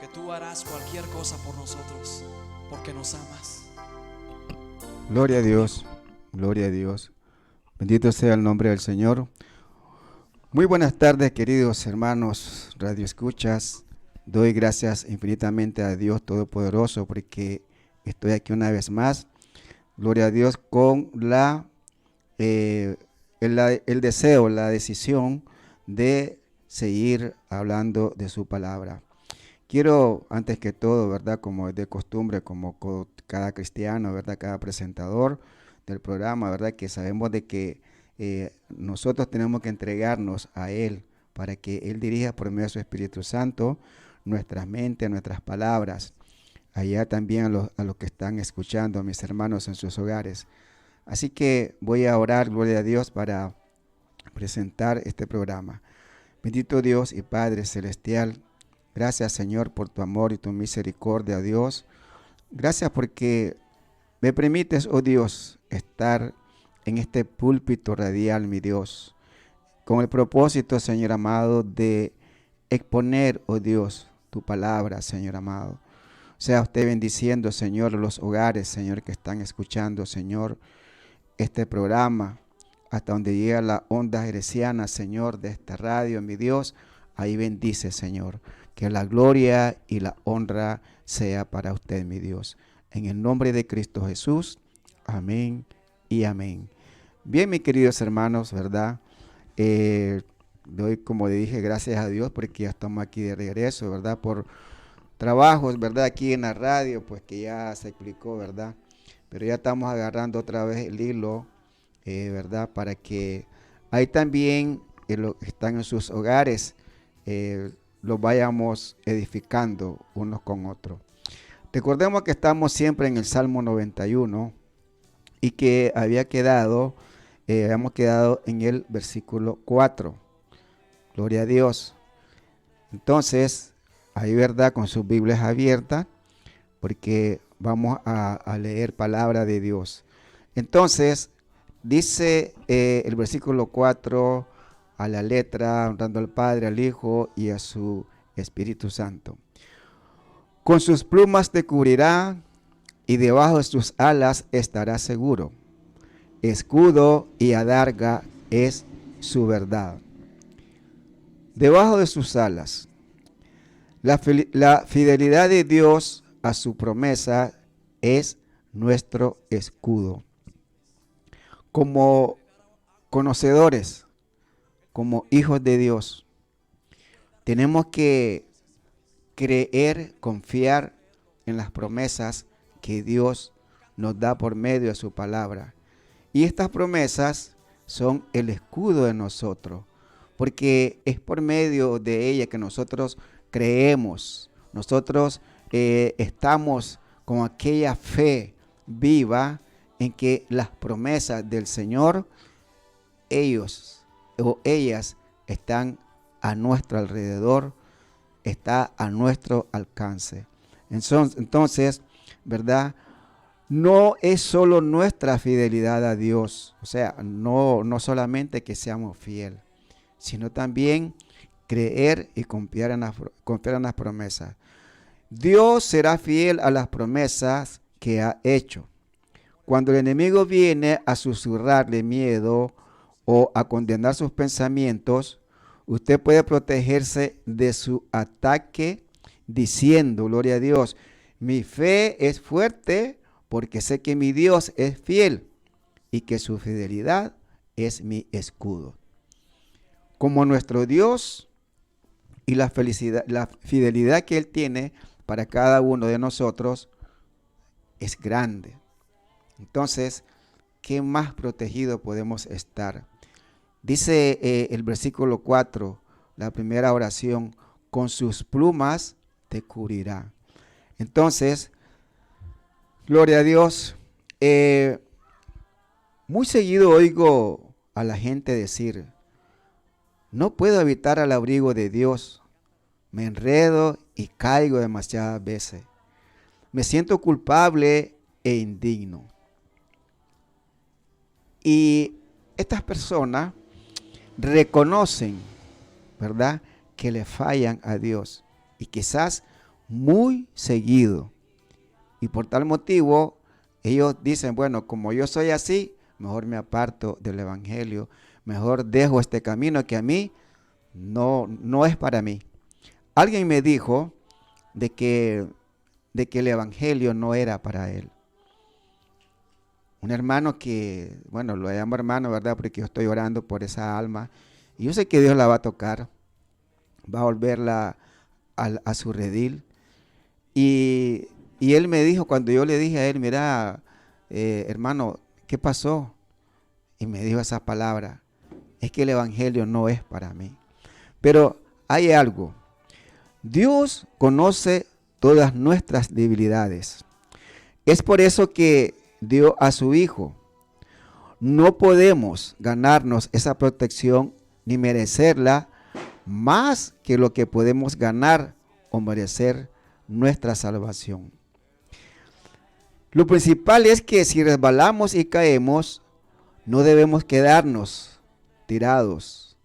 que tú harás cualquier cosa por nosotros, porque nos amas. Gloria a Dios, gloria a Dios. Bendito sea el nombre del Señor. Muy buenas tardes, queridos hermanos Radio Escuchas. Doy gracias infinitamente a Dios Todopoderoso porque estoy aquí una vez más. Gloria a Dios con el deseo, la decisión de seguir hablando de su palabra. Quiero, antes que todo, ¿verdad? Como es de costumbre, como cada cristiano, ¿verdad? Cada presentador del programa, ¿verdad? Que sabemos de que nosotros tenemos que entregarnos a Él para que Él dirija por medio de su Espíritu Santo nuestras mentes, nuestras palabras. Allá también a los que están escuchando, a mis hermanos en sus hogares. Así que voy a orar, gloria a Dios, para presentar este programa. Bendito Dios y Padre Celestial, gracias Señor por tu amor y tu misericordia, Dios. Gracias porque me permites, oh Dios, estar en este púlpito radial, mi Dios, con el propósito, Señor amado, de exponer, oh Dios, tu palabra, Señor amado. Sea usted bendiciendo, Señor, los hogares, Señor, que están escuchando, Señor, este programa, hasta donde llega la onda heresiana, Señor, de esta radio, mi Dios. Ahí bendice, Señor, que la gloria y la honra sea para usted, mi Dios. En el nombre de Cristo Jesús, amén y amén. Bien, mis queridos hermanos, ¿verdad? Doy, como le dije, gracias a Dios porque ya estamos aquí de regreso, ¿verdad? Por trabajos, ¿verdad? Aquí en la radio, pues que ya se explicó, ¿verdad? Pero ya estamos agarrando otra vez el hilo, ¿verdad? Para que ahí también los que están en sus hogares los vayamos edificando unos con otros. Recordemos que estamos siempre en el Salmo 91 y que habíamos quedado en el versículo 4. Gloria a Dios. Entonces, ahí, ¿verdad? Con sus Biblias abiertas, porque vamos a leer palabra de Dios. Entonces, dice el versículo 4 a la letra, honrando al Padre, al Hijo y a su Espíritu Santo. Con sus plumas te cubrirá y debajo de sus alas estarás seguro. Escudo y adarga es su verdad. Debajo de sus alas. La fidelidad de Dios a su promesa es nuestro escudo. Como conocedores, como hijos de Dios, tenemos que creer, confiar en las promesas que Dios nos da por medio de su palabra. Y estas promesas son el escudo de nosotros, porque es por medio de ella que nosotros creemos, nosotros estamos con aquella fe viva en que las promesas del Señor, ellos o ellas están a nuestro alrededor, está a nuestro alcance. Entonces, ¿verdad? No es solo nuestra fidelidad a Dios, o sea, no solamente que seamos fieles, sino también creer y confiar en las promesas. Dios será fiel a las promesas que ha hecho. Cuando el enemigo viene a susurrarle miedo o a condenar sus pensamientos, usted puede protegerse de su ataque diciendo, gloria a Dios, mi fe es fuerte porque sé que mi Dios es fiel y que su fidelidad es mi escudo. Como nuestro Dios y la fidelidad que Él tiene para cada uno de nosotros es grande. Entonces, ¿qué más protegido podemos estar? Dice el versículo 4, la primera oración, con sus plumas te cubrirá. Entonces, gloria a Dios. Muy seguido oigo a la gente decir, no puedo evitar al abrigo de Dios. Me enredo y caigo demasiadas veces. Me siento culpable e indigno. Y estas personas reconocen, ¿verdad?, que le fallan a Dios. Y quizás muy seguido. Y por tal motivo, ellos dicen, bueno, como yo soy así, mejor me aparto del evangelio, mejor dejo este camino que a mí no es para mí. Alguien me dijo de que el evangelio no era para él. Un hermano que, bueno, lo llamo hermano, ¿verdad? Porque yo estoy orando por esa alma. Y yo sé que Dios la va a tocar, va a volverla a su redil. Y él me dijo, cuando yo le dije a él, mira, hermano, ¿qué pasó? Y me dijo esa palabra, es que el evangelio no es para mí. Pero hay algo, Dios conoce todas nuestras debilidades. Es por eso que dio a su Hijo. No podemos ganarnos esa protección ni merecerla más que lo que podemos ganar o merecer nuestra salvación. Lo principal es que si resbalamos y caemos, no debemos quedarnos tirados.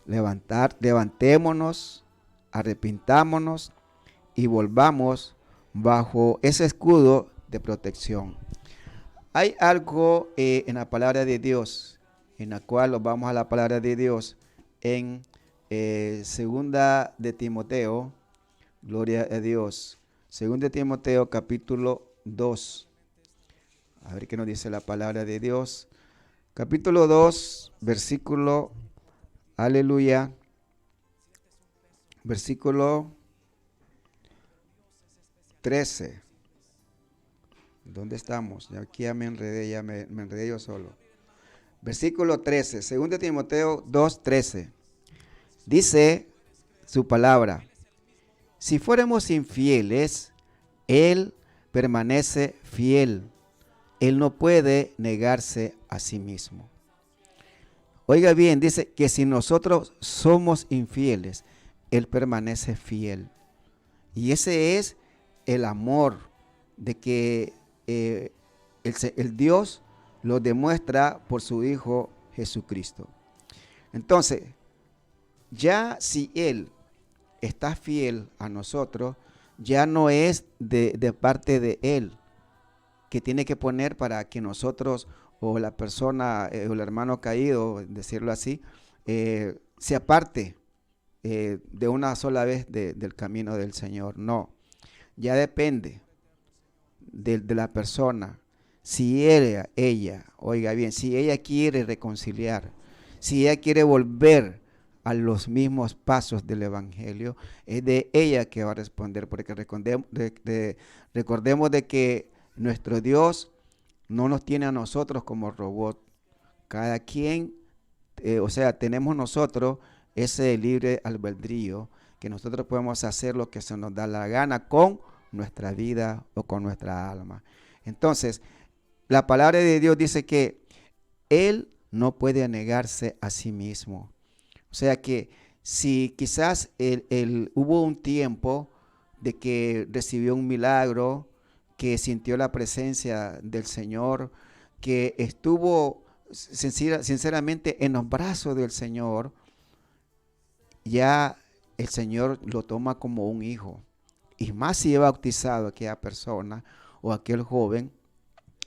Levantémonos, arrepintámonos y volvamos bajo ese escudo de protección. Hay algo en la palabra de Dios, en la cual nos vamos a la palabra de Dios en segunda de Timoteo, gloria a Dios, segunda de Timoteo capítulo 2. A ver qué nos dice la palabra de Dios. Capítulo 2, versículo, aleluya, versículo 13. ¿Dónde estamos? Aquí ya me enredé, me enredé yo solo. Versículo 13, 2 Timoteo 2:13. Dice su palabra: si fuéramos infieles, Él permanece fiel. Él no puede negarse a sí mismo. Oiga bien, dice que si nosotros somos infieles, Él permanece fiel. Y ese es el amor de que el Dios lo demuestra por su Hijo Jesucristo. Entonces, ya si Él está fiel a nosotros, ya no es de parte de Él que tiene que poner para que nosotros o la persona o el hermano caído, decirlo así, se aparte de una sola vez del camino del Señor. No, ya depende de la persona. Si ella, oiga bien, si ella quiere reconciliar, si ella quiere volver a los mismos pasos del evangelio, es de ella que va a responder, porque recordemos de que nuestro Dios no nos tiene a nosotros como robot. Cada quien, tenemos nosotros ese libre albedrío, que nosotros podemos hacer lo que se nos da la gana con nuestra vida o con nuestra alma. Entonces, la palabra de Dios dice que Él no puede negarse a sí mismo. O sea que si quizás hubo un tiempo de que recibió un milagro, que sintió la presencia del Señor, que estuvo sinceramente en los brazos del Señor, ya el Señor lo toma como un hijo. Y más si he bautizado a aquella persona o aquel joven,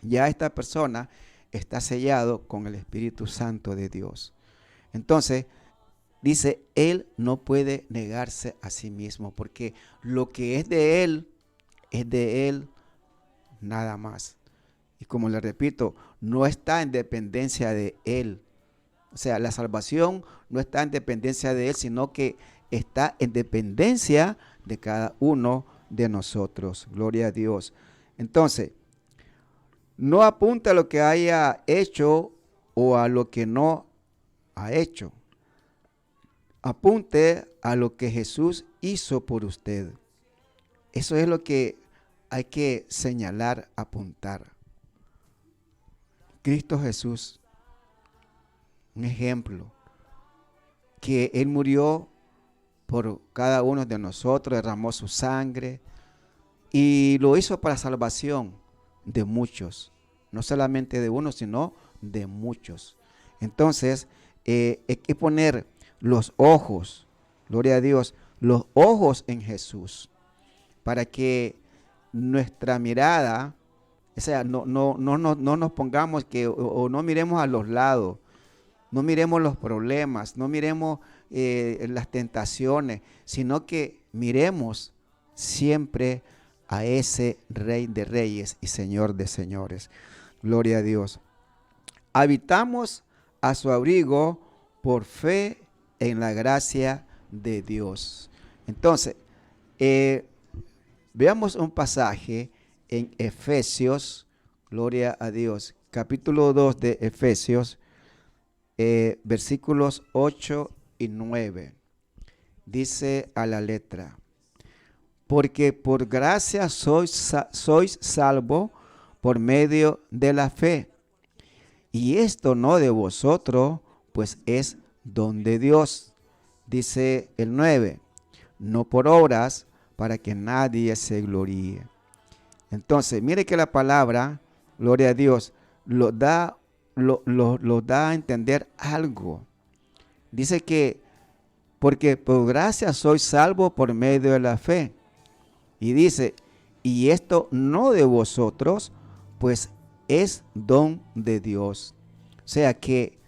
ya esta persona está sellado con el Espíritu Santo de Dios. Entonces, dice, Él no puede negarse a sí mismo, porque lo que es de Él nada más. Y como le repito, no está en dependencia de Él. O sea, la salvación no está en dependencia de Él, sino que está en dependencia de cada uno de nosotros. Gloria a Dios. Entonces, no apunta a lo que haya hecho o a lo que no ha hecho. Apunte a lo que Jesús hizo por usted. Eso es lo que hay que señalar, apuntar. Cristo Jesús, un ejemplo, que Él murió por cada uno de nosotros, derramó su sangre y lo hizo para salvación de muchos, no solamente de uno, sino de muchos. Entonces, hay que poner los ojos, gloria a Dios, los ojos en Jesús. para que nuestra mirada, o sea, no nos pongamos o no miremos a los lados, no miremos los problemas, no miremos las tentaciones, sino que miremos siempre a ese Rey de Reyes y Señor de Señores. Gloria a Dios. Habitamos a su abrigo por fe en la gracia de Dios. Entonces, veamos un pasaje en Efesios, gloria a Dios, capítulo 2 de Efesios, versículos 8 y 9. Dice a la letra: porque por gracia sois salvo por medio de la fe. Y esto no de vosotros, pues es don de Dios. Dice el 9, no por obras, para que nadie se gloríe. Entonces, mire que la palabra, gloria a Dios, lo da a entender algo. Dice que, porque por gracia sois salvo por medio de la fe. Y dice, y esto no de vosotros, pues es don de Dios. O sea que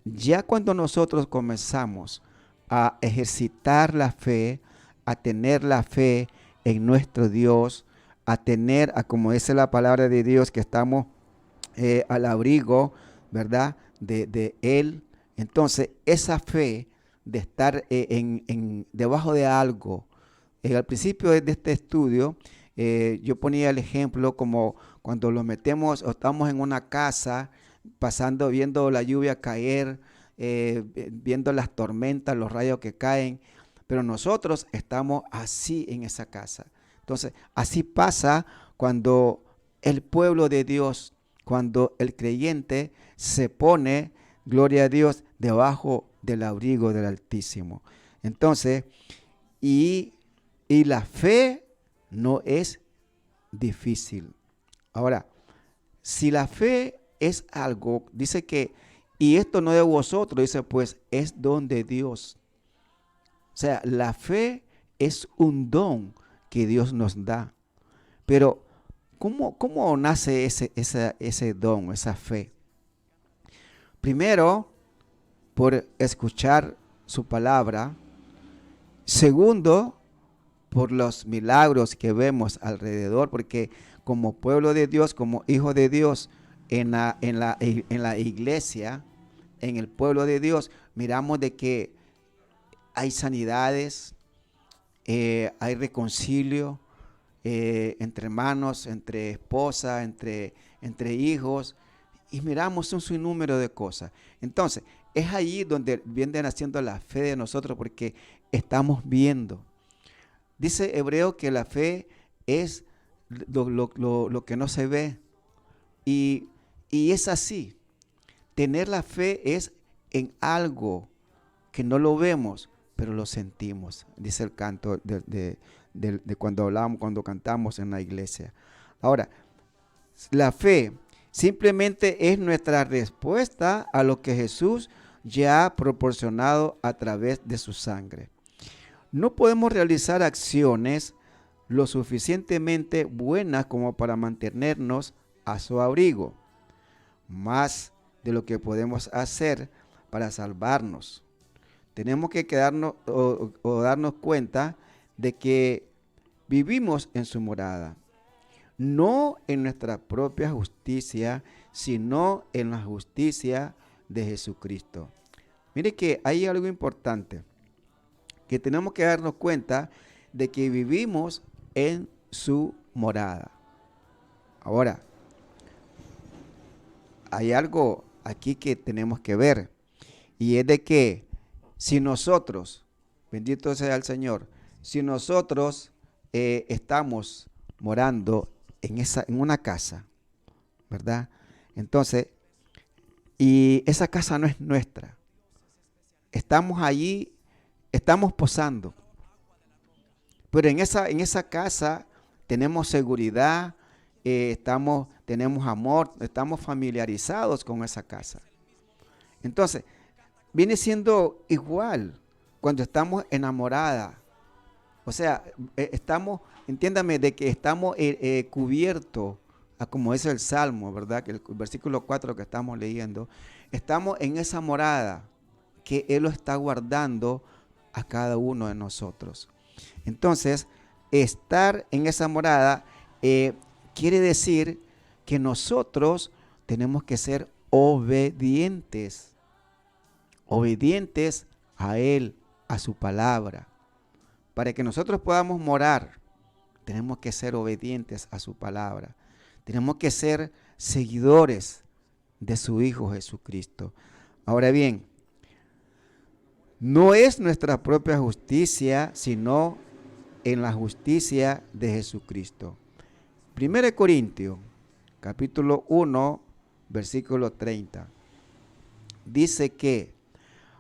ya cuando nosotros comenzamos a ejercitar la fe, a tener la fe en nuestro Dios, como dice la palabra de Dios, que estamos al abrigo, ¿verdad? De Él. Entonces, esa fe de estar debajo de algo. Al principio de este estudio, yo ponía el ejemplo como cuando lo metemos o estamos en una casa, viendo la lluvia caer, viendo las tormentas, los rayos que caen, pero nosotros estamos así en esa casa. Entonces, así pasa cuando el pueblo de Dios, cuando el creyente se pone, gloria a Dios, debajo del abrigo del Altísimo. Entonces, y la fe no es difícil. Ahora, si la fe es algo, dice que, y esto no de vosotros, dice, pues es don de Dios. O sea, la fe es un don que Dios nos da. Pero, ¿cómo nace ese don, esa fe? Primero, por escuchar su palabra. Segundo, por los milagros que vemos alrededor, porque como pueblo de Dios, como hijo de Dios, en la iglesia, en el pueblo de Dios, miramos de que hay sanidades, hay reconcilio entre hermanos, entre esposas, entre hijos, y miramos un sinnúmero de cosas. Entonces, es allí donde viene naciendo la fe de nosotros, porque estamos viendo. Dice Hebreo que la fe es lo que no se ve. Y es así. Tener la fe es en algo que no lo vemos, pero lo sentimos. Dice el canto de cuando cantamos en la iglesia. Ahora, la fe simplemente es nuestra respuesta a lo que Jesús ya ha proporcionado a través de su sangre. No podemos realizar acciones lo suficientemente buenas como para mantenernos a su abrigo, más de lo que podemos hacer para salvarnos. Tenemos que quedarnos o darnos cuenta de que vivimos en su morada, no en nuestra propia justicia, sino en la justicia de Jesucristo. Mire que hay algo importante, que tenemos que darnos cuenta de que vivimos en su morada. Ahora, hay algo aquí que tenemos que ver, y es de que si nosotros, bendito sea el Señor, si nosotros estamos morando en una casa, ¿verdad? Entonces, y esa casa no es nuestra, estamos allí, estamos posando, pero en esa casa tenemos seguridad, tenemos amor, estamos familiarizados con esa casa. Entonces, viene siendo igual cuando estamos enamorados O sea, estamos, entiéndame, de que estamos cubiertos, como dice el Salmo, ¿verdad? Que el versículo 4 que estamos leyendo, estamos en esa morada que Él lo está guardando a cada uno de nosotros. Entonces, estar en esa morada quiere decir que nosotros tenemos que ser obedientes, obedientes a Él, a su palabra. Para que nosotros podamos morar, tenemos que ser obedientes a su palabra. Tenemos que ser seguidores de su Hijo Jesucristo. Ahora bien, no es nuestra propia justicia, sino en la justicia de Jesucristo. 1 Corintios, capítulo 1, versículo 30. Dice que,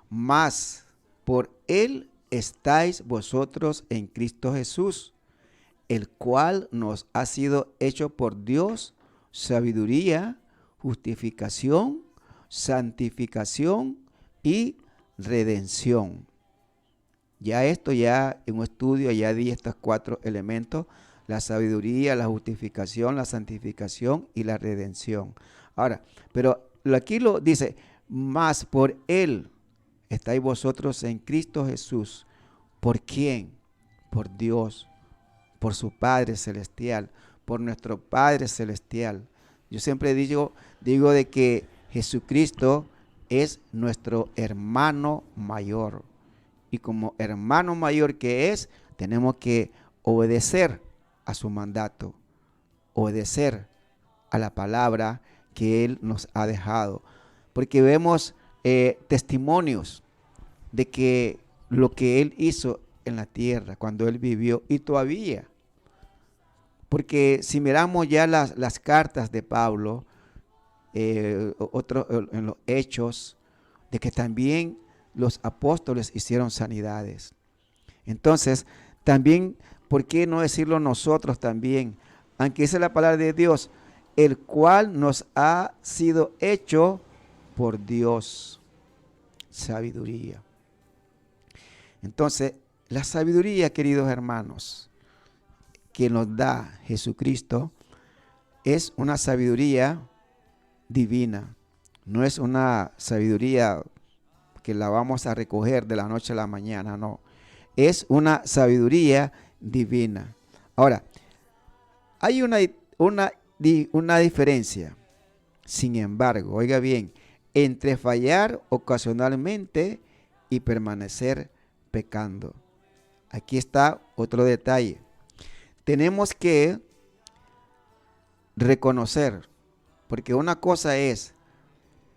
mas por Él estáis vosotros en Cristo Jesús, el cual nos ha sido hecho por Dios sabiduría, justificación, santificación y redención. Ya esto, ya en un estudio, ya di estos 4 elementos: la sabiduría, la justificación, la santificación y la redención. Ahora, pero aquí lo dice, más por Él estáis vosotros en Cristo Jesús. ¿Por quién? Por Dios, por su Padre Celestial, por nuestro Padre Celestial. Yo siempre digo de que Jesucristo es nuestro hermano mayor. Y como hermano mayor que es, tenemos que obedecer a su mandato, obedecer a la palabra que Él nos ha dejado. Porque vemos testimonios de que lo que Él hizo en la tierra, cuando Él vivió, y todavía. Porque si miramos ya las cartas de Pablo, en los hechos, de que también los apóstoles hicieron sanidades. Entonces, también, ¿por qué no decirlo nosotros también? Aunque dice la palabra de Dios, el cual nos ha sido hecho por Dios. Sabiduría. Entonces, la sabiduría, queridos hermanos, que nos da Jesucristo, es una sabiduría divina. No es una sabiduría que la vamos a recoger de la noche a la mañana, no. Es una sabiduría divina. Ahora, hay una diferencia, sin embargo, oiga bien, entre fallar ocasionalmente y permanecer pecando. Aquí está otro detalle. Tenemos que reconocer, porque una cosa es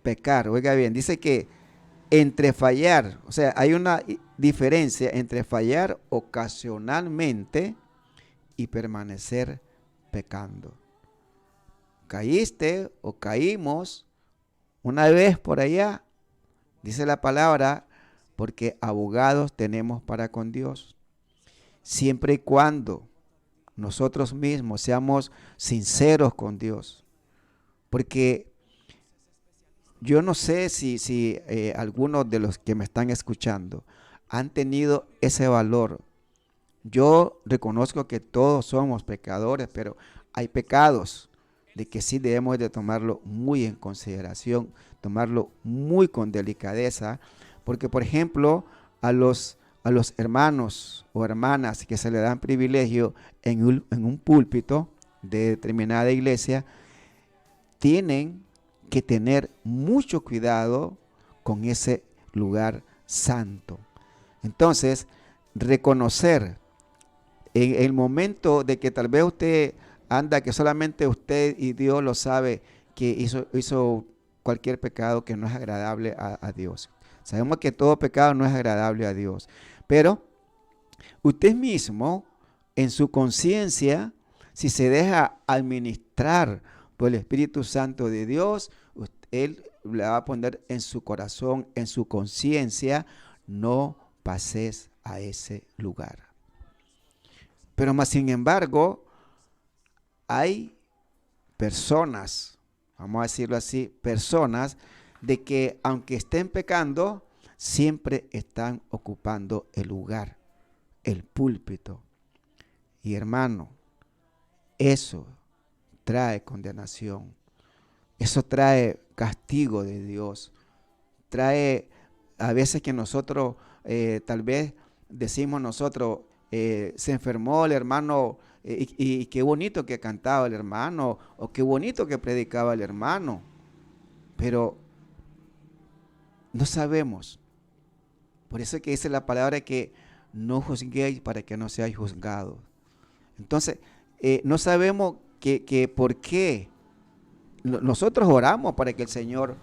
pecar, oiga bien, dice que entre fallar, o sea, hay una diferencia entre fallar ocasionalmente y permanecer pecando. Caíste o caímos una vez por allá, dice la palabra, porque abogados tenemos para con Dios. Siempre y cuando nosotros mismos seamos sinceros con Dios. Porque yo no sé si algunos de los que me están escuchando han tenido ese valor. Yo reconozco que todos somos pecadores, pero hay pecados de que sí debemos de tomarlo muy en consideración, tomarlo muy con delicadeza, porque por ejemplo a los hermanos o hermanas que se le dan privilegio en un púlpito de determinada iglesia, tienen que tener mucho cuidado con ese lugar santo. Entonces, reconocer en el momento de que tal vez usted anda, que solamente usted y Dios lo sabe, que hizo cualquier pecado que no es agradable a Dios. Sabemos que todo pecado no es agradable a Dios, pero usted mismo, en su conciencia, si se deja administrar por el Espíritu Santo de Dios, Él le va a poner en su corazón, en su conciencia, no pases a ese lugar. Pero más sin embargo, hay personas, vamos a decirlo así, personas de que aunque estén pecando, siempre están ocupando el lugar el púlpito. Y hermano, eso trae condenación. Eso trae castigo de Dios. Trae a veces que nosotros, tal vez decimos nosotros, se enfermó el hermano y qué bonito que cantaba el hermano o qué bonito que predicaba el hermano. Pero no sabemos. Por eso es que dice la palabra que no juzguéis para que no seáis juzgados. Entonces, no sabemos que por qué. Nosotros oramos para que el Señor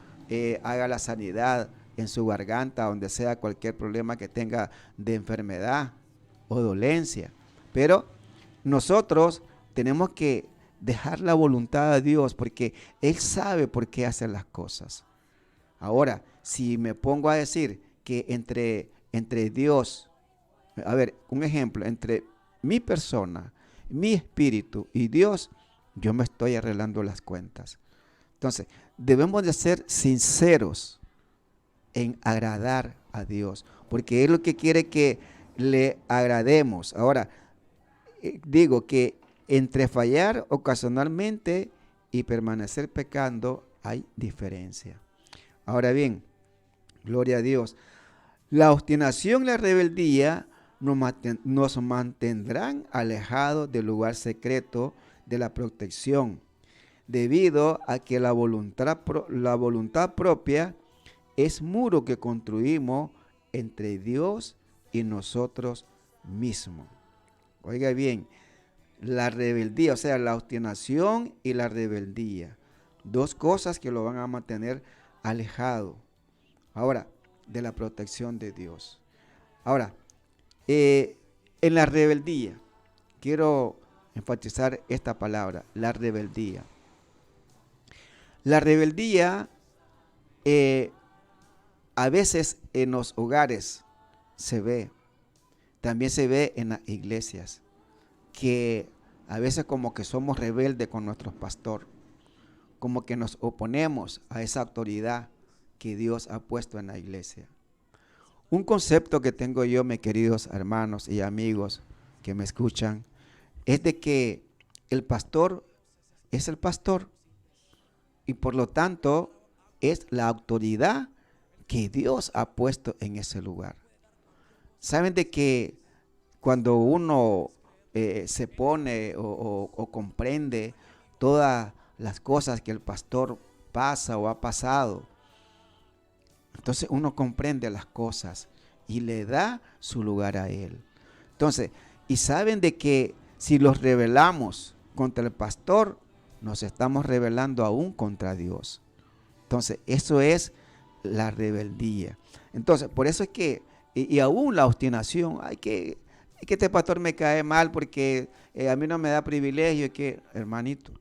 haga la sanidad en su garganta, donde sea cualquier problema que tenga de enfermedad o dolencia. Pero nosotros tenemos que dejar la voluntad a Dios porque Él sabe por qué hacer las cosas. Ahora, si me pongo a decir que entre Dios, a ver, un ejemplo, entre mi persona, mi espíritu y Dios, yo me estoy arreglando las cuentas. Entonces, debemos de ser sinceros en agradar a Dios, porque Él lo que quiere que le agrademos. Ahora, digo que entre fallar ocasionalmente y permanecer pecando hay diferencia. Ahora bien, gloria a Dios, la obstinación y la rebeldía nos mantendrán alejados del lugar secreto de la protección, debido a que la voluntad propia es muro que construimos entre Dios y nosotros mismos. Oiga bien, la rebeldía, o sea, la obstinación y la rebeldía, dos cosas que lo van a mantener alejado, ahora, de la protección de Dios. Ahora, en la rebeldía, quiero enfatizar esta palabra, la rebeldía. La rebeldía a veces en los hogares se ve, también se ve en las iglesias, que a veces como que somos rebeldes con nuestro pastor, como que nos oponemos a esa autoridad que Dios ha puesto en la iglesia. Un concepto que tengo yo, mis queridos hermanos y amigos que me escuchan, es de que el pastor es el pastor y por lo tanto es la autoridad que Dios ha puesto en ese lugar. Saben de que cuando uno se pone o comprende todas las cosas que el pastor pasa o ha pasado, entonces uno comprende las cosas y le da su lugar a él. Entonces, y saben de que si los rebelamos contra el pastor, nos estamos rebelando aún contra Dios. Entonces, eso es la rebeldía. Entonces, por eso es que, y aún la obstinación, que este pastor me cae mal porque a mí no me da privilegio, que, hermanito,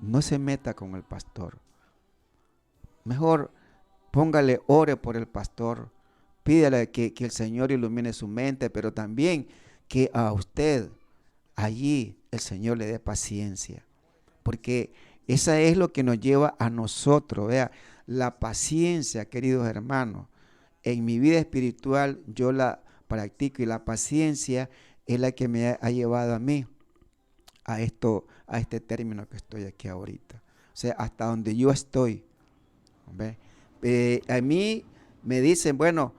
no se meta con el pastor. Mejor póngale, ore por el pastor, pídale que el Señor ilumine su mente, pero también que a usted allí el Señor le dé paciencia, porque esa es lo que nos lleva a nosotros, vea, la paciencia, queridos hermanos. En mi vida espiritual yo la practico y la paciencia es la que me ha llevado a mí a este término que estoy aquí ahorita. O sea, hasta donde yo estoy. A mí me dicen, bueno,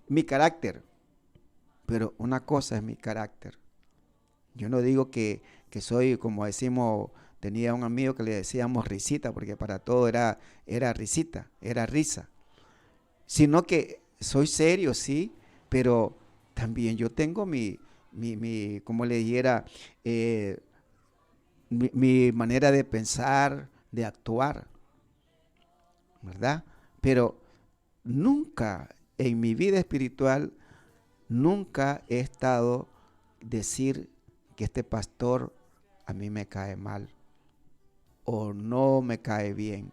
mi carácter, pero una cosa es mi carácter. Yo no digo que soy, como decimos, tenía un amigo que le decíamos risita, porque para todo era risita, era risa. Sino que soy serio, sí, pero también yo tengo como le dijera, mi manera de pensar, de actuar, ¿verdad? Pero nunca en mi vida espiritual, nunca he estado decir que este pastor a mí me cae mal o no me cae bien.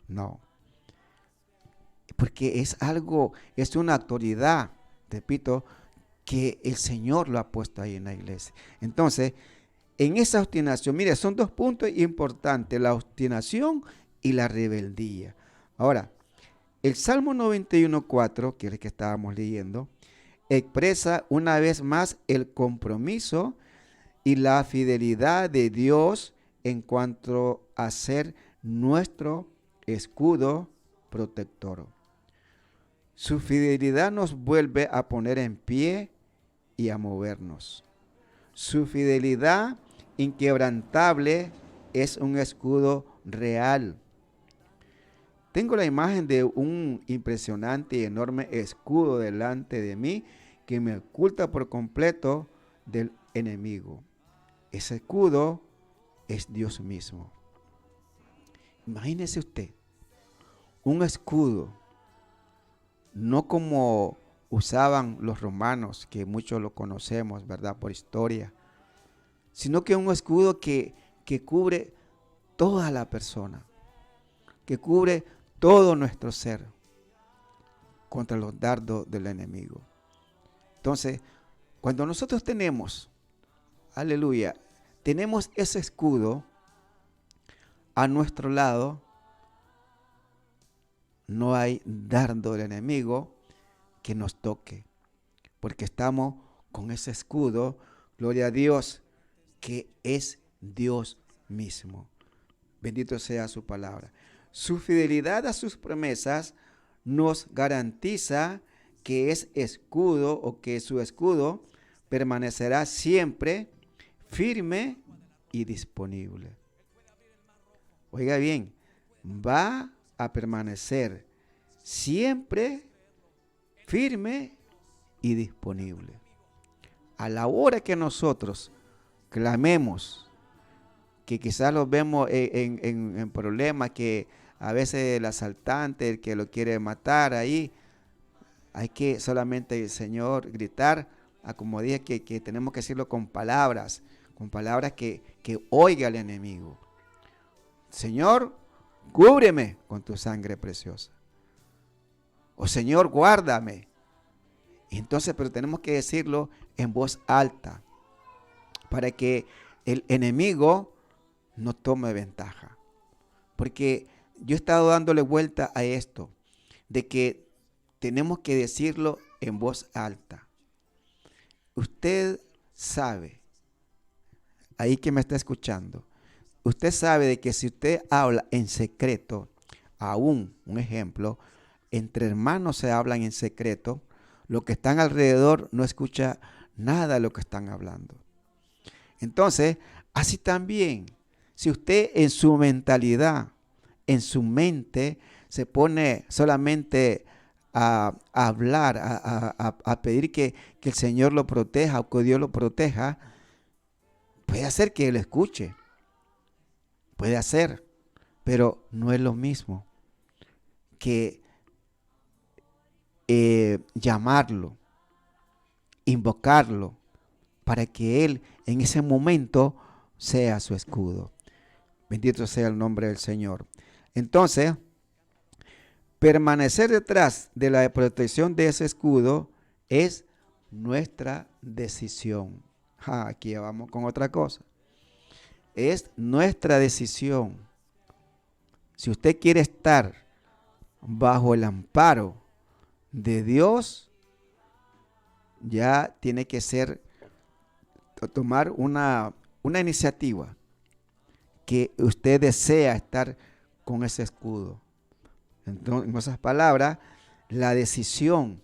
No. Porque es algo, es una autoridad, repito, que el Señor lo ha puesto ahí en la iglesia. Entonces, en esa obstinación, mire, son dos puntos importantes, la obstinación y la rebeldía. Ahora, el Salmo 91:4, que es el que estábamos leyendo, expresa una vez más el compromiso y la fidelidad de Dios en cuanto a ser nuestro escudo protector. Su fidelidad nos vuelve a poner en pie y a movernos. Su fidelidad inquebrantable es un escudo real. Tengo la imagen de un impresionante y enorme escudo delante de mí que me oculta por completo del enemigo. Ese escudo es Dios mismo. Imagínese usted, un escudo, no como usaban los romanos, que muchos lo conocemos, ¿verdad? Por historia, sino que un escudo que cubre toda la persona, que cubre todo nuestro ser contra los dardos del enemigo. Entonces, cuando nosotros tenemos, aleluya, tenemos ese escudo a nuestro lado, no hay dardo del enemigo que nos toque, porque estamos con ese escudo, gloria a Dios, que es Dios mismo. Bendito sea su palabra. Su fidelidad a sus promesas nos garantiza que es escudo o que su escudo permanecerá siempre firme y disponible. Oiga bien, va a permanecer siempre firme y disponible. A la hora que nosotros clamemos, que quizás los vemos en problemas, que a veces el asaltante, el que lo quiere matar ahí, hay que solamente, Señor, gritar, como dije, que tenemos que decirlo con palabras que oiga el enemigo. Señor, cúbreme con tu sangre preciosa. O Señor, guárdame. Y entonces, pero tenemos que decirlo en voz alta, para que el enemigo no tome ventaja. Porque yo he estado dándole vuelta a esto, de que tenemos que decirlo en voz alta. Usted sabe, ahí que me está escuchando, usted sabe de que si usted habla en secreto, aún, un ejemplo, entre hermanos se hablan en secreto, los que están alrededor no escucha nada de lo que están hablando. Entonces, así también, si usted en su mentalidad, en su mente, se pone solamente a hablar, a pedir que el Señor lo proteja o que Dios lo proteja, puede hacer que Él escuche. Puede hacer, pero no es lo mismo que llamarlo, invocarlo, para que Él en ese momento sea su escudo. Bendito sea el nombre del Señor. Entonces, permanecer detrás de la protección de ese escudo es nuestra decisión. Aquí vamos con otra cosa. Es nuestra decisión. Si usted quiere estar bajo el amparo de Dios, ya tiene que tomar una iniciativa, que usted desea estar con ese escudo. Entonces, en esas palabras, la decisión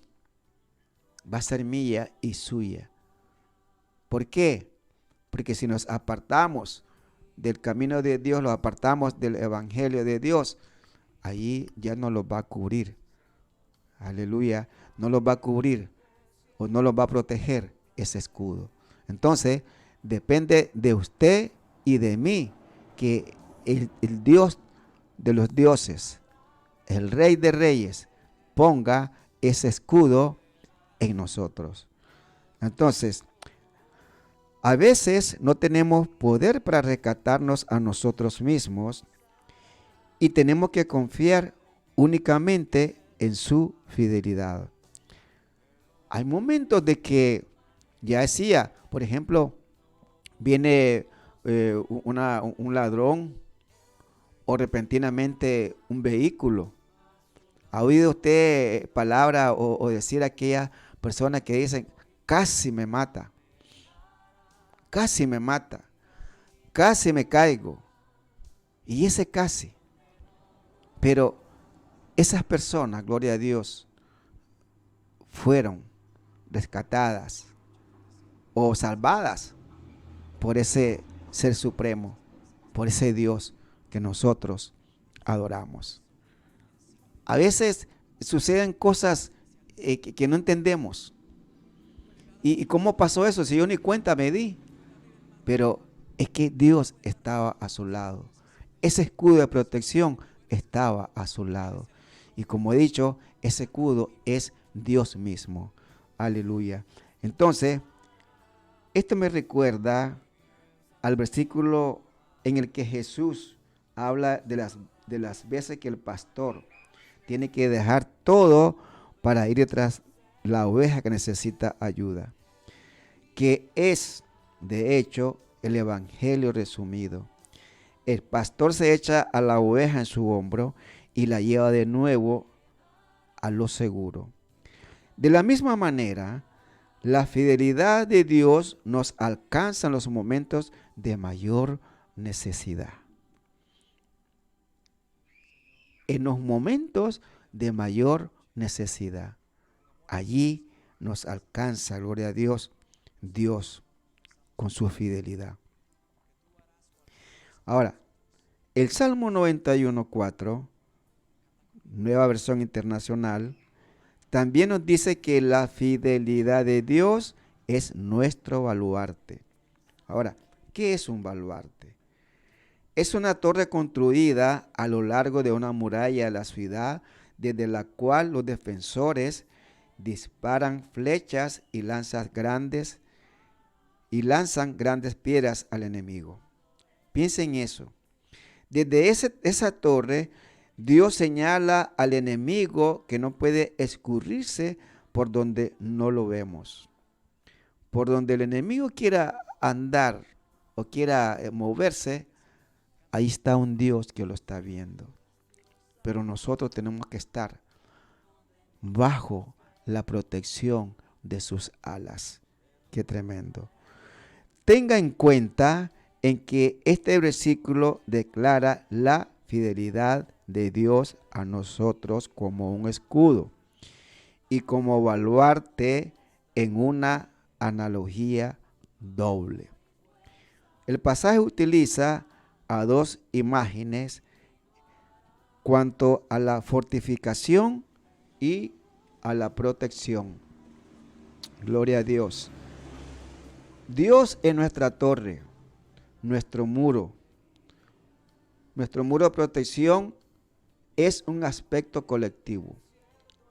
va a ser mía y suya. ¿Por qué? Porque si nos apartamos del camino de Dios, los apartamos del evangelio de Dios, ahí ya no los va a cubrir. Aleluya, no los va a cubrir o no los va a proteger ese escudo. Entonces, depende de usted y de mí que el Dios de los dioses, el Rey de Reyes, ponga ese escudo en nosotros. Entonces, a veces no tenemos poder para rescatarnos a nosotros mismos y tenemos que confiar únicamente en su fidelidad. Hay momentos de que, ya decía, por ejemplo, viene un ladrón o repentinamente un vehículo. ¿Ha oído usted palabra o decir aquellas personas que dicen, casi me mata, casi me mata, casi me caigo. Y ese casi. Pero esas personas, gloria a Dios, fueron rescatadas o salvadas por ese Ser Supremo, por ese Dios que nosotros adoramos. A veces suceden cosas que no entendemos. ¿Y cómo pasó eso? Si yo ni cuenta me di. Pero es que Dios estaba a su lado. Ese escudo de protección estaba a su lado. Y como he dicho, ese escudo es Dios mismo. Aleluya. Entonces, esto me recuerda al versículo en el que Jesús habla de las veces que el pastor tiene que dejar todo para ir detrás de la oveja que necesita ayuda. Que es, de hecho, el evangelio resumido. El pastor se echa a la oveja en su hombro y la lleva de nuevo a lo seguro. De la misma manera, la fidelidad de Dios nos alcanza en los momentos de mayor necesidad. En los momentos de mayor necesidad, allí nos alcanza, gloria a Dios, Dios con su fidelidad. Ahora, el Salmo 91:4, nueva versión internacional, también nos dice que la fidelidad de Dios es nuestro baluarte. Ahora, ¿qué es un baluarte? Es una torre construida a lo largo de una muralla de la ciudad, desde la cual los defensores disparan flechas y lanzan grandes piedras al enemigo. Piensen en eso. Desde esa torre, Dios señala al enemigo que no puede escurrirse por donde no lo vemos. Por donde el enemigo quiera andar o quiera moverse, ahí está un Dios que lo está viendo. Pero nosotros tenemos que estar bajo la protección de sus alas. Qué tremendo. Tenga en cuenta en que este versículo declara la fidelidad de Dios a nosotros como un escudo y como baluarte en una analogía doble. El pasaje utiliza a dos imágenes cuanto a la fortificación y a la protección. Gloria a Dios. Dios es nuestra torre, nuestro muro. Nuestro muro de protección es un aspecto colectivo.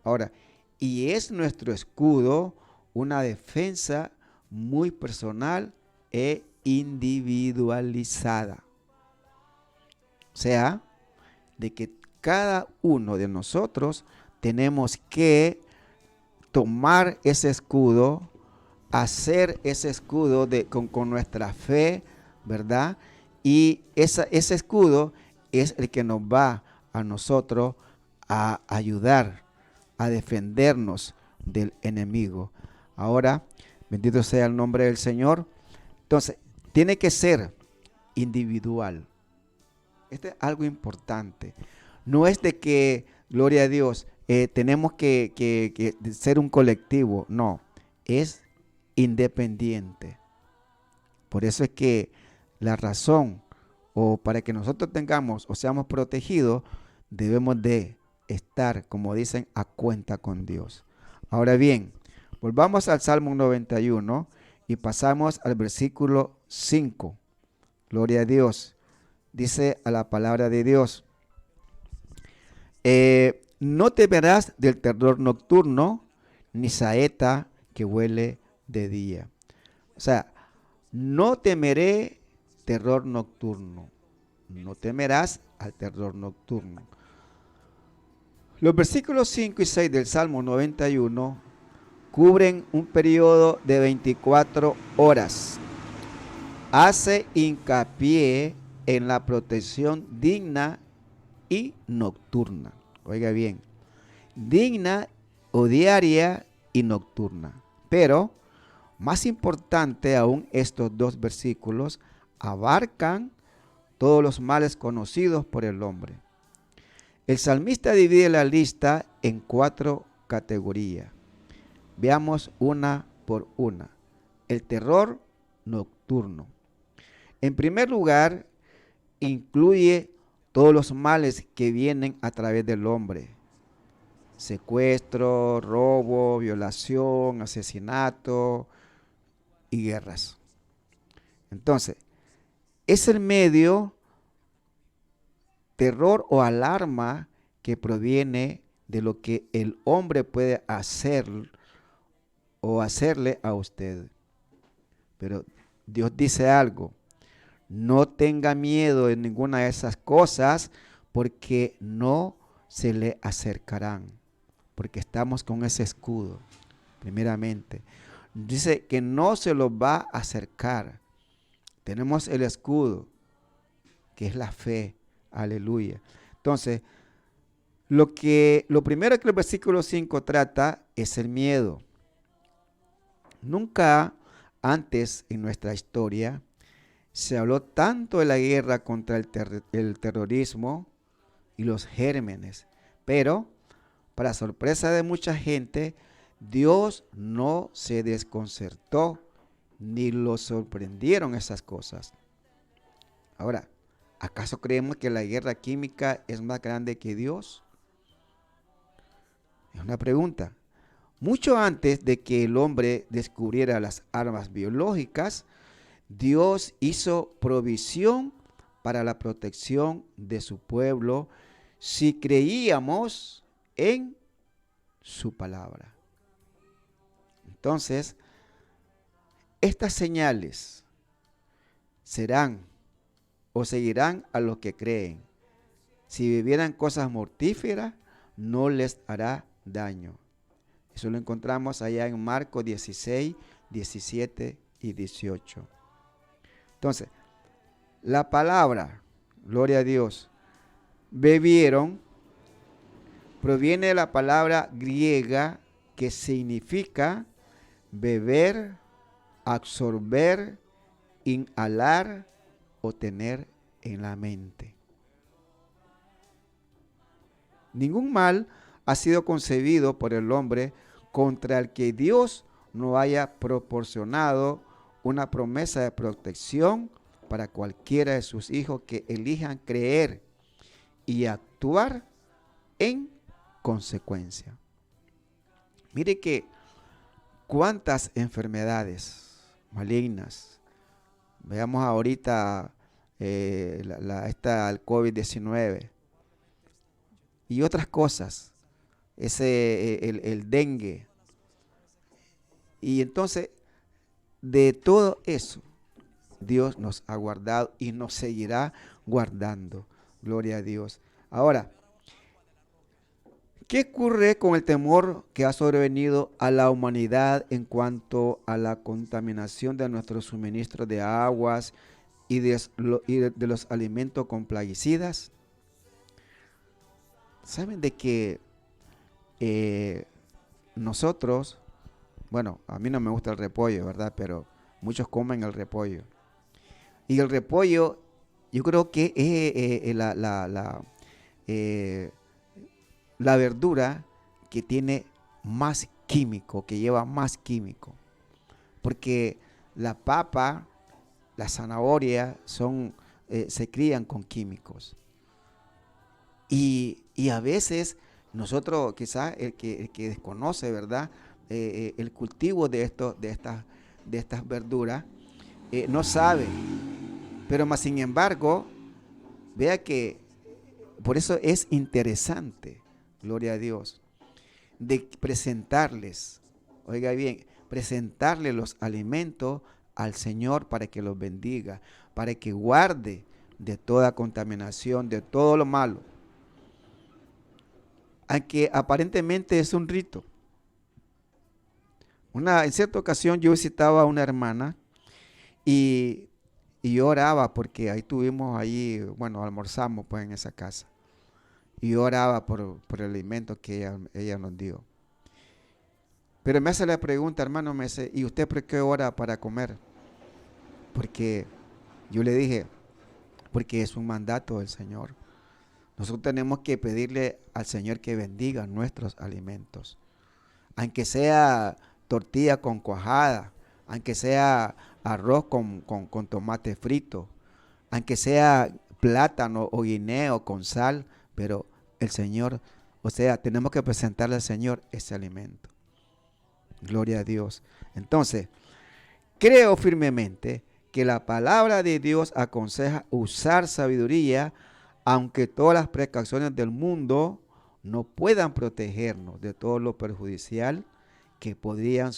Ahora, y es nuestro escudo una defensa muy personal e individualizada. O sea, de que cada uno de nosotros tenemos que tomar ese escudo, hacer ese escudo con nuestra fe, ¿verdad? Y ese escudo es el que nos va a nosotros a ayudar, a defendernos del enemigo. Ahora, bendito sea el nombre del Señor. Entonces, tiene que ser individual. Esto es algo importante. No es de que, gloria a Dios, tenemos que ser un colectivo. No, es independiente. Por eso es que la razón, o para que nosotros tengamos o seamos protegidos, debemos de estar, como dicen, a cuenta con Dios. Ahora bien, volvamos al Salmo 91 y pasamos al versículo 5. Gloria a Dios. Dice a la palabra de Dios: no temerás del terror nocturno, ni saeta que huele de día. O sea, no temeré terror nocturno. No temerás al terror nocturno. Los versículos 5 y 6 del Salmo 91 cubren un periodo de 24 horas. Hace hincapié en la protección digna y nocturna. Oiga bien, digna o diaria y nocturna. Pero, más importante aún, estos dos versículos abarcan todos los males conocidos por el hombre. El salmista divide la lista en 4 categorías. Veamos una por una. El terror nocturno. En primer lugar, incluye todos los males que vienen a través del hombre. Secuestro, robo, violación, asesinato y guerras. Entonces, es el medio, terror o alarma que proviene de lo que el hombre puede hacer o hacerle a usted. Pero Dios dice algo: no tenga miedo de ninguna de esas cosas, porque no se le acercarán, porque estamos con ese escudo, primeramente. Dice que no se los va a acercar. Tenemos el escudo, que es la fe. Aleluya. Entonces, lo primero que el versículo 5 trata es el miedo. Nunca antes en nuestra historia se habló tanto de la guerra contra el terrorismo y los gérmenes, pero para sorpresa de mucha gente, Dios no se desconcertó ni lo sorprendieron esas cosas. Ahora, ¿acaso creemos que la guerra química es más grande que Dios? Es una pregunta. Mucho antes de que el hombre descubriera las armas biológicas, Dios hizo provisión para la protección de su pueblo si creíamos en su palabra. Entonces, estas señales serán o seguirán a los que creen. Si vivieran cosas mortíferas, no les hará daño. Eso lo encontramos allá en Marcos 16, 17 y 18. Entonces, la palabra, gloria a Dios, bebieron, proviene de la palabra griega que significa beber, absorber, inhalar o tener en la mente. Ningún mal ha sido concebido por el hombre contra el que Dios no haya proporcionado una promesa de protección para cualquiera de sus hijos que elijan creer y actuar en consecuencia. Mire que cuántas enfermedades malignas. Veamos ahorita el COVID-19 y otras cosas, el dengue. Y entonces, de todo eso, Dios nos ha guardado y nos seguirá guardando. Gloria a Dios. Ahora, ¿qué ocurre con el temor que ha sobrevenido a la humanidad en cuanto a la contaminación de nuestros suministros de aguas y de los alimentos con plaguicidas? ¿Saben de que nosotros, bueno, a mí no me gusta el repollo, ¿verdad? Pero muchos comen el repollo. Y el repollo, yo creo que es la verdura que tiene más químico, que lleva más químico. Porque la papa, la zanahoria se crían con químicos. Y a veces nosotros, quizás el que desconoce, ¿verdad? El cultivo de estas verduras, no sabe. Pero más sin embargo, vea que por eso es interesante, gloria a Dios, de presentarles, oiga bien, presentarle los alimentos al Señor para que los bendiga, para que guarde de toda contaminación, de todo lo malo. Aunque aparentemente es un rito. En cierta ocasión yo visitaba a una hermana y yo oraba porque bueno, almorzamos pues en esa casa. Y yo oraba por el alimento que ella nos dio. Pero me hace la pregunta, hermano, me dice, ¿y usted por qué ora para comer? Porque yo le dije, porque es un mandato del Señor. Nosotros tenemos que pedirle al Señor que bendiga nuestros alimentos. Aunque sea tortilla con cuajada, aunque sea arroz con tomate frito, aunque sea plátano o guineo con sal, pero el Señor, o sea, tenemos que presentarle al Señor ese alimento. Gloria a Dios. Entonces, creo firmemente que la palabra de Dios aconseja usar sabiduría, aunque todas las precauciones del mundo no puedan protegernos de todo lo perjudicial que podrían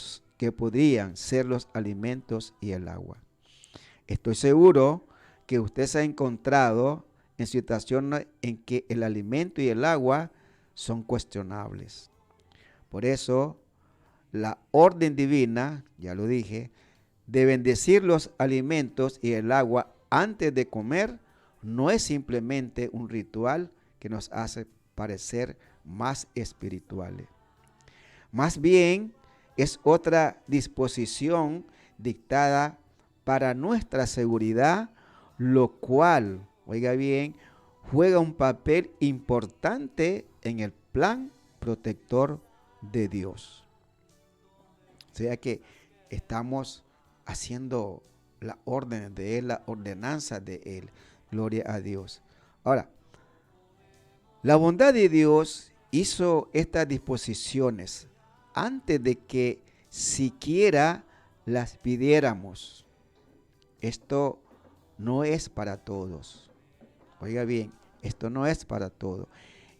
ser los alimentos y el agua. Estoy seguro que usted se ha encontrado en situaciones en que el alimento y el agua son cuestionables. Por eso, la orden divina, ya lo dije, de bendecir los alimentos y el agua antes de comer no es simplemente un ritual que nos hace parecer más espirituales. Más bien es otra disposición dictada para nuestra seguridad, lo cual, oiga bien, juega un papel importante en el plan protector de Dios. O sea que estamos haciendo las órdenes de Él, la ordenanza de Él. Gloria a Dios. Ahora, la bondad de Dios hizo estas disposiciones antes de que siquiera las pidiéramos. Esto no es para todos. Oiga bien, esto no es para todos.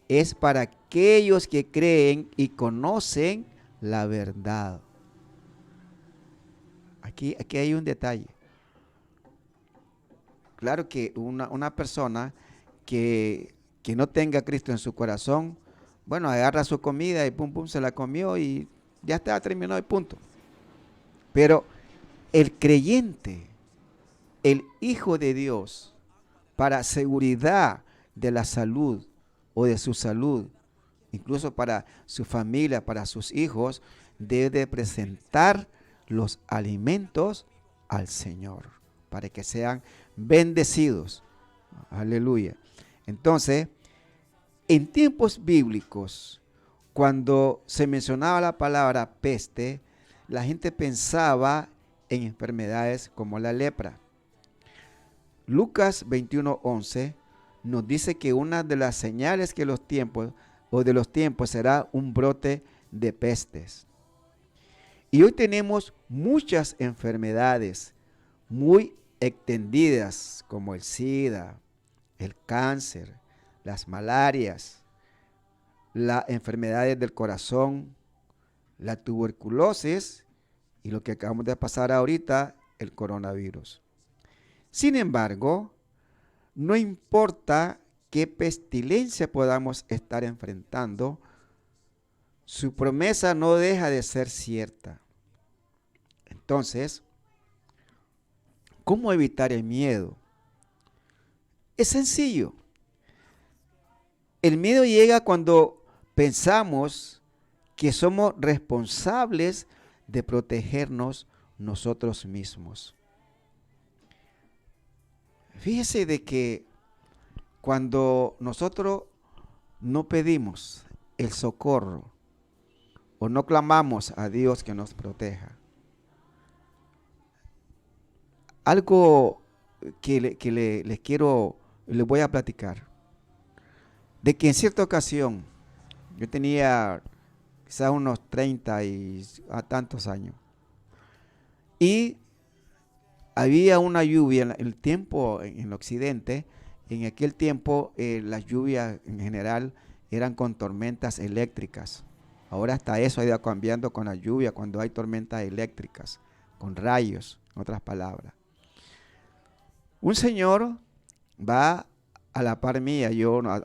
Es para aquellos que creen y conocen la verdad. Aquí hay un detalle. Claro que una persona que no tenga a Cristo en su corazón, bueno, agarra su comida y pum, pum, se la comió y ya está, terminó el punto. Pero el creyente, el Hijo de Dios, para seguridad de la salud o de su salud, incluso para su familia, para sus hijos, debe presentar los alimentos al Señor para que sean bendecidos. Aleluya. Entonces, en tiempos bíblicos, cuando se mencionaba la palabra peste, la gente pensaba en enfermedades como la lepra. Lucas 21:11 nos dice que una de las señales que los tiempos será un brote de pestes. Y hoy tenemos muchas enfermedades muy extendidas como el SIDA, el cáncer, las malarias, las enfermedades del corazón, la tuberculosis y lo que acabamos de pasar ahorita, el coronavirus. Sin embargo, no importa qué pestilencia podamos estar enfrentando, su promesa no deja de ser cierta. Entonces, ¿cómo evitar el miedo? Es sencillo. El miedo llega cuando pensamos que somos responsables de protegernos nosotros mismos. Fíjese de que cuando nosotros no pedimos el socorro o no clamamos a Dios que nos proteja, algo que les voy a platicar, de que en cierta ocasión, yo tenía quizás unos 30 y a tantos años, y había una lluvia en el tiempo en el occidente. En aquel tiempo las lluvias en general eran con tormentas eléctricas. Ahora hasta eso ha ido cambiando con la lluvia cuando hay tormentas eléctricas, con rayos, en otras palabras. Un señor va a la par mía,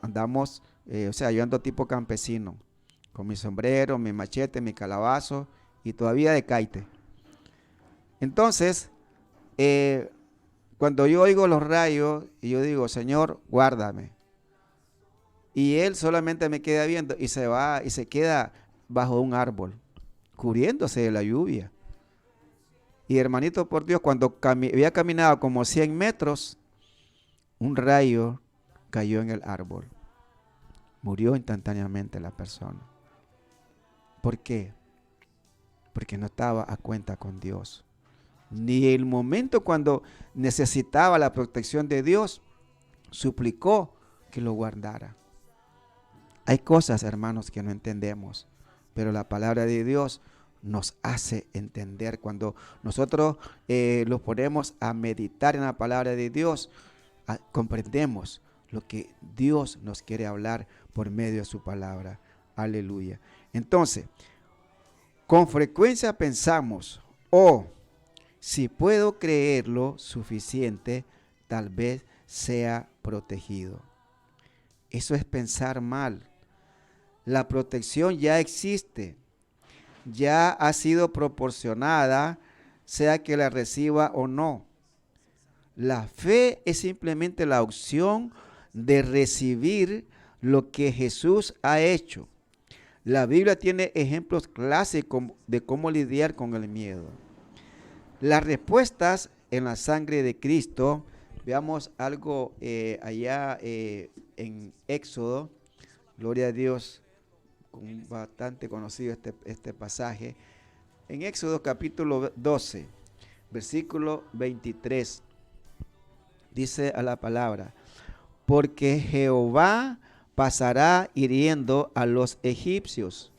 andamos, yo ando tipo campesino, con mi sombrero, mi machete, mi calabazo y todavía de caite. Entonces, cuando yo oigo los rayos y yo digo, Señor, guárdame. Y él solamente me queda viendo y se va y se queda bajo un árbol cubriéndose de la lluvia. Y hermanito, por Dios, cuando había caminado como 100 metros, un rayo cayó en el árbol. Murió instantáneamente la persona. ¿Por qué? Porque no estaba a cuenta con Dios. Ni el momento cuando necesitaba la protección de Dios, suplicó que lo guardara. Hay cosas, hermanos, que no entendemos, pero la palabra de Dios nos hace entender. Cuando nosotros los ponemos a meditar en la palabra de Dios, comprendemos lo que Dios nos quiere hablar por medio de su palabra. Aleluya. Entonces, con frecuencia pensamos, si puedo creerlo suficiente, tal vez sea protegido. Eso es pensar mal. La protección ya existe, ya ha sido proporcionada, sea que la reciba o no. La fe es simplemente la opción de recibir lo que Jesús ha hecho. La Biblia tiene ejemplos clásicos de cómo lidiar con el miedo. Las respuestas en la sangre de Cristo, veamos algo allá en Éxodo, gloria a Dios, bastante conocido este pasaje. En Éxodo capítulo 12, versículo 23, dice a la palabra, porque Jehová pasará hiriendo a los egipcios,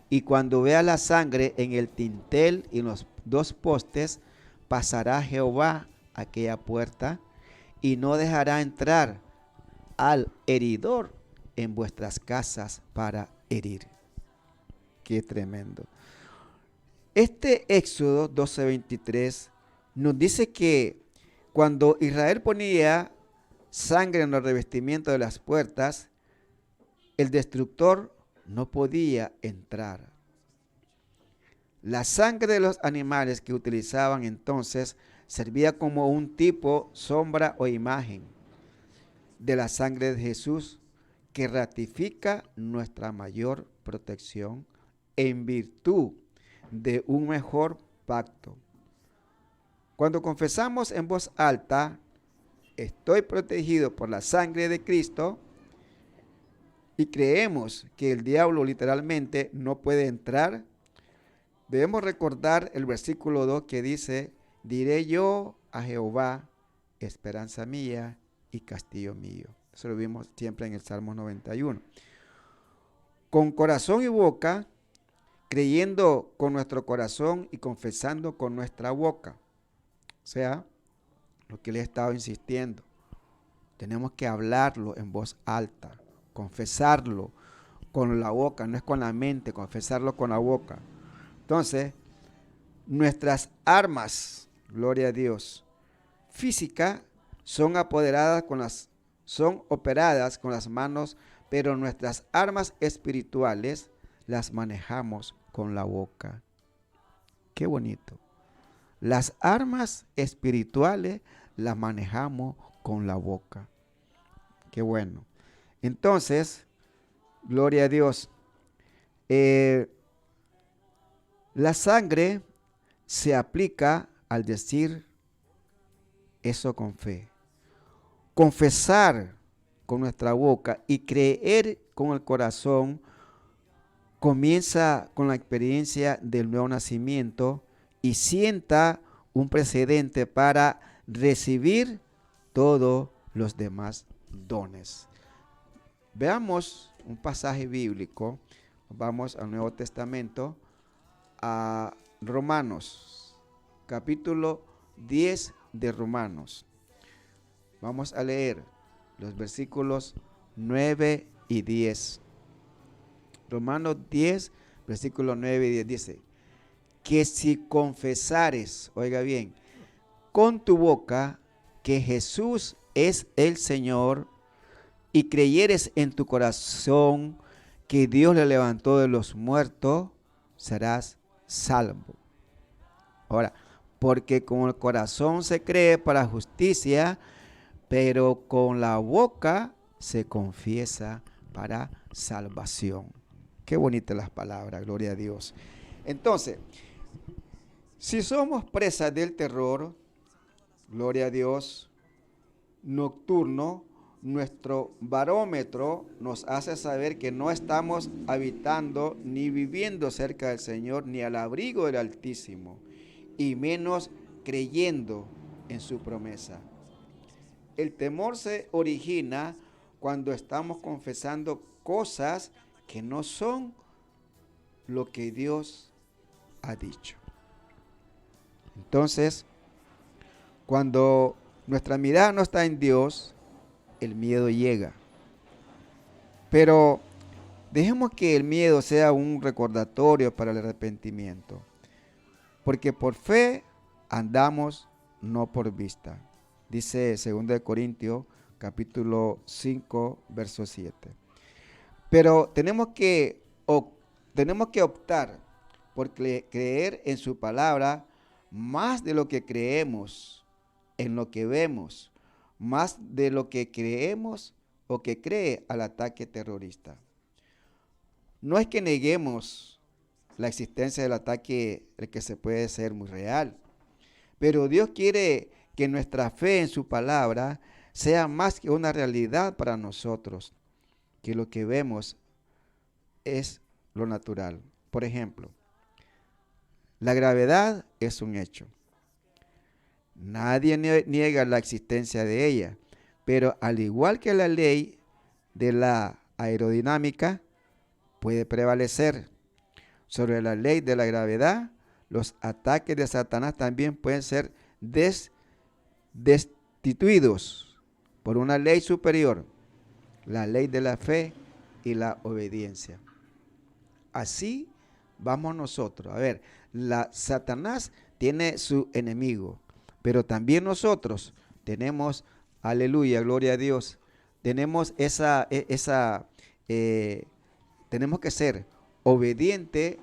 y cuando vea la sangre en el dintel y en los 2 postes, pasará Jehová aquella puerta, y no dejará entrar al heridor en vuestras casas para herir. Qué tremendo. Este Éxodo 12:23 nos dice que cuando Israel ponía sangre en los revestimientos de las puertas, el destructor no podía entrar. La sangre de los animales que utilizaban entonces servía como un tipo, sombra o imagen de la sangre de Jesús, que ratifica nuestra mayor protección en virtud de un mejor pacto. Cuando confesamos en voz alta, estoy protegido por la sangre de Cristo, y creemos que el diablo literalmente no puede entrar, debemos recordar el versículo 2 que dice, diré yo a Jehová, esperanza mía y castillo mío. Eso lo vimos siempre en el Salmo 91. Con corazón y boca, creyendo con nuestro corazón y confesando con nuestra boca. O sea, lo que le he estado insistiendo. Tenemos que hablarlo en voz alta, confesarlo con la boca, no es con la mente, confesarlo con la boca. Entonces, nuestras armas, gloria a Dios, físicas, son operadas con las manos, pero nuestras armas espirituales las manejamos con la boca. Qué bonito. Las armas espirituales las manejamos con la boca. Qué bueno. Entonces, gloria a Dios. La sangre se aplica al decir eso con fe. Confesar con nuestra boca y creer con el corazón comienza con la experiencia del nuevo nacimiento y sienta un precedente para recibir todos los demás dones. Veamos un pasaje bíblico. Vamos al Nuevo Testamento, a Romanos, capítulo 10 de Romanos. Vamos a leer los versículos 9 y 10. Romanos 10, versículos 9 y 10 dice, que si confesares, oiga bien, con tu boca que Jesús es el Señor y creyeres en tu corazón que Dios le levantó de los muertos, serás salvo. Ahora, porque con el corazón se cree para justicia, pero con la boca se confiesa para salvación. Qué bonitas las palabras, gloria a Dios. Entonces, si somos presas del terror, gloria a Dios, nocturno, nuestro barómetro nos hace saber que no estamos habitando ni viviendo cerca del Señor, ni al abrigo del Altísimo, y menos creyendo en su promesa. El temor se origina cuando estamos confesando cosas que no son lo que Dios ha dicho. Entonces, cuando nuestra mirada no está en Dios, el miedo llega. Pero dejemos que el miedo sea un recordatorio para el arrepentimiento. Porque por fe andamos, no por vista. Dice 2 Corintios capítulo 5, verso 7. Pero tenemos que optar por creer en su palabra más de lo que creemos en lo que vemos, más de lo que creemos o que cree al ataque terrorista. No es que neguemos la existencia del ataque, el que se puede ser muy real, pero Dios quiere que nuestra fe en su palabra sea más que una realidad para nosotros, que lo que vemos es lo natural. Por ejemplo, la gravedad es un hecho. Nadie niega la existencia de ella, pero al igual que la ley de la aerodinámica puede prevalecer sobre la ley de la gravedad, los ataques de Satanás también pueden ser destituidos por una ley superior, la ley de la fe y la obediencia. Así vamos nosotros. A ver, Satanás tiene su enemigo, pero también nosotros tenemos, aleluya, gloria a Dios, tenemos tenemos que ser obediente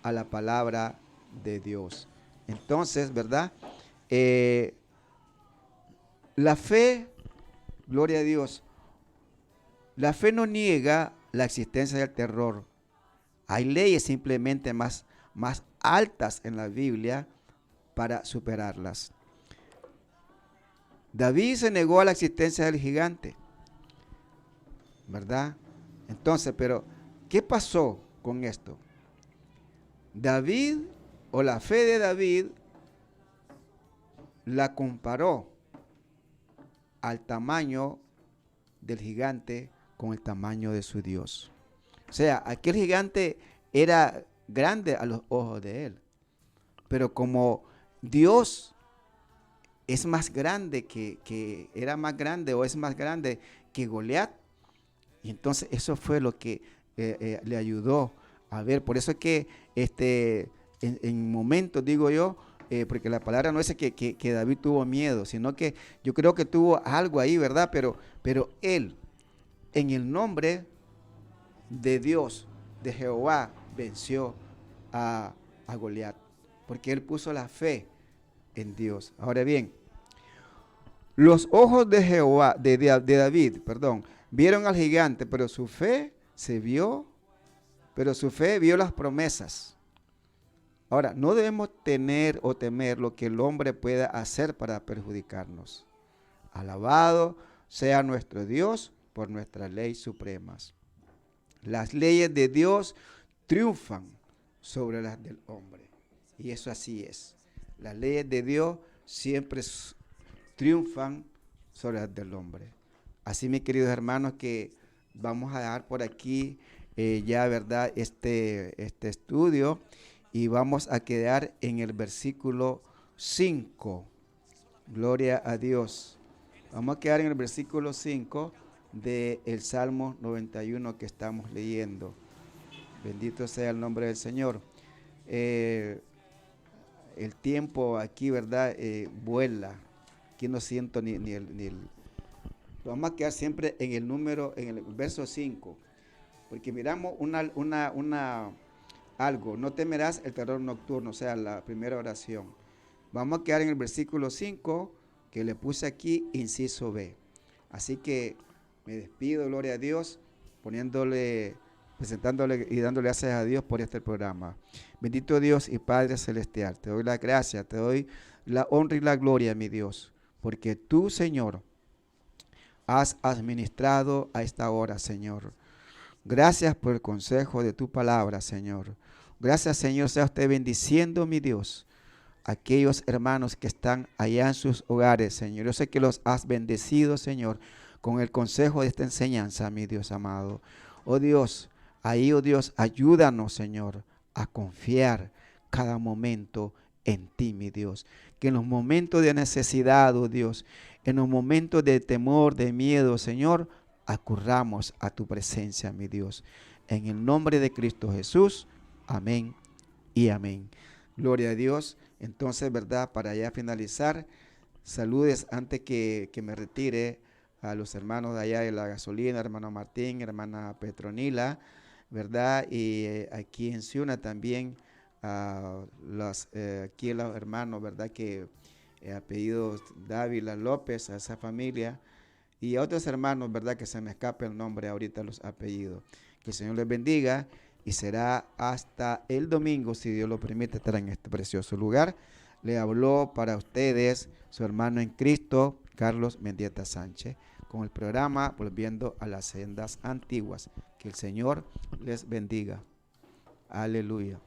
a la palabra de Dios. Entonces, ¿verdad? La fe, gloria a Dios, la fe no niega la existencia del terror. Hay leyes simplemente más altas en la Biblia para superarlas. David se negó a la existencia del gigante, ¿verdad? Entonces, pero, ¿qué pasó con esto? David, o la fe de David, la comparó al tamaño del gigante con el tamaño de su Dios. O sea, aquel gigante era grande a los ojos de él, pero como Dios es más grande era más grande o es más grande que Goliat, y entonces eso fue lo que le ayudó a ver. Por eso es que en momentos, digo yo, porque la palabra no es que David tuvo miedo, sino que yo creo que tuvo algo ahí, ¿verdad? Pero él, en el nombre de Dios, de Jehová, venció a Goliat, porque él puso la fe en Dios. Ahora bien, los ojos de Jehová, de David, vieron al gigante, pero su fe vio las promesas. Ahora, no debemos tener o temer lo que el hombre pueda hacer para perjudicarnos. Alabado sea nuestro Dios por nuestras leyes supremas. Las leyes de Dios triunfan sobre las del hombre. Y eso así es. Las leyes de Dios siempre triunfan sobre las del hombre. Así, mis queridos hermanos, que vamos a dar por aquí ya, ¿verdad?, este estudio, y vamos a quedar en el versículo 5. Gloria a Dios. Vamos a quedar en el versículo 5 del Salmo 91 que estamos leyendo. Bendito sea el nombre del Señor. El tiempo aquí, ¿verdad?, vuela. Aquí no siento ni el. Vamos a quedar siempre en el verso 5. Porque miramos algo. No temerás el terror nocturno, o sea, la primera oración. Vamos a quedar en el versículo 5, que le puse aquí, inciso B. Así que me despido, gloria a Dios, poniéndole presentándole y dándole gracias a Dios por este programa. Bendito Dios y Padre Celestial, te doy la gracia, te doy la honra y la gloria, mi Dios, porque tú, Señor, has administrado a esta hora, Señor. Gracias por el consejo de tu palabra, Señor. Gracias, Señor, sea usted bendiciendo, mi Dios, aquellos hermanos que están allá en sus hogares, Señor. Yo sé que los has bendecido, Señor, con el consejo de esta enseñanza, mi Dios amado. Oh Dios, ahí, oh Dios, ayúdanos, Señor, a confiar cada momento en ti, mi Dios. Que en los momentos de necesidad, oh Dios, en los momentos de temor, de miedo, Señor, acurramos a tu presencia, mi Dios. En el nombre de Cristo Jesús, amén y amén. Gloria a Dios. Entonces, ¿verdad? Para ya finalizar, saludes antes que me retire a los hermanos de allá de la gasolina, hermano Martín, hermana Petronila, ¿verdad? Y aquí en Ciuna también, aquí los hermanos, ¿verdad? Que apellidos Dávila López, a esa familia, y a otros hermanos, ¿verdad? Que se me escape el nombre ahorita, los apellidos. Que el Señor les bendiga y será hasta el domingo, si Dios lo permite, estar en este precioso lugar. Le habló para ustedes su hermano en Cristo, Carlos Mendieta Sánchez, con el programa Volviendo a las Sendas Antiguas. Que el Señor les bendiga. Aleluya.